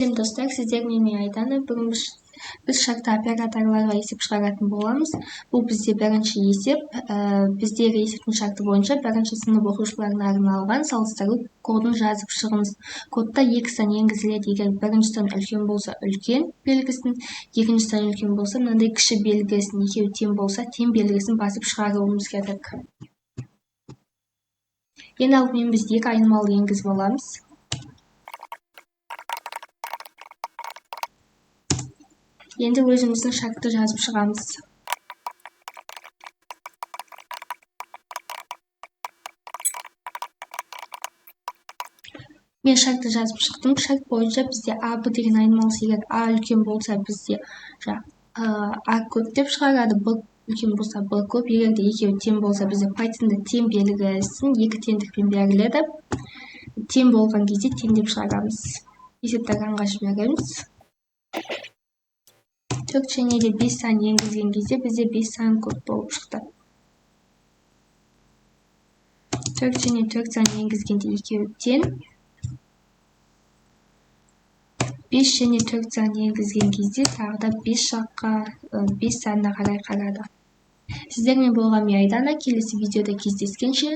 Достар, сіздермен мен Айдана. Бүгін біз шартты операторларға есеп шығаратын боламыз. Бұл бізде бірінші есеп. Біздегі есептің шарты бойынша бірінші сынып оқушыларына арналған салыстыру кодын жазып шығыңыз. Кодта екі сан енгізіледі. Егер бірінші сан үлкен болса, үлкен белгісін, екінші сан үлкен болса, мынандай кіші белгісін, екеуі тең болса, тең белгісін басып шығаруымыз керек. Ең алдымен біз екі айнымалы енгізіп аламыз. Енді өзіміздің шартты жазып шығамыз. Мен шартты жазып шықтым. Шарт бойынша бізде А деген айнымалысы, егер А үлкен болса, бізде А көп деп шығарады. Б үлкен болса, Б көп. Егер де екеуі тең болса, бізде Python'да тең белгісін екі теңдікпен беріледі. Тең болған кезде тең деп шығарамыз. Есепті экранға жібереміз. 4 және де 5 сан енгізген кезде бізде 5 сан көп болып шықты. 4 және 4 сан енгізгенде екеуі тең. 5 және 4 сан енгізген кезде тағы да 5 жаққа 5 санына қарай қарады. Сіздермен болған мен Айдана. Келесі видеода кездескенше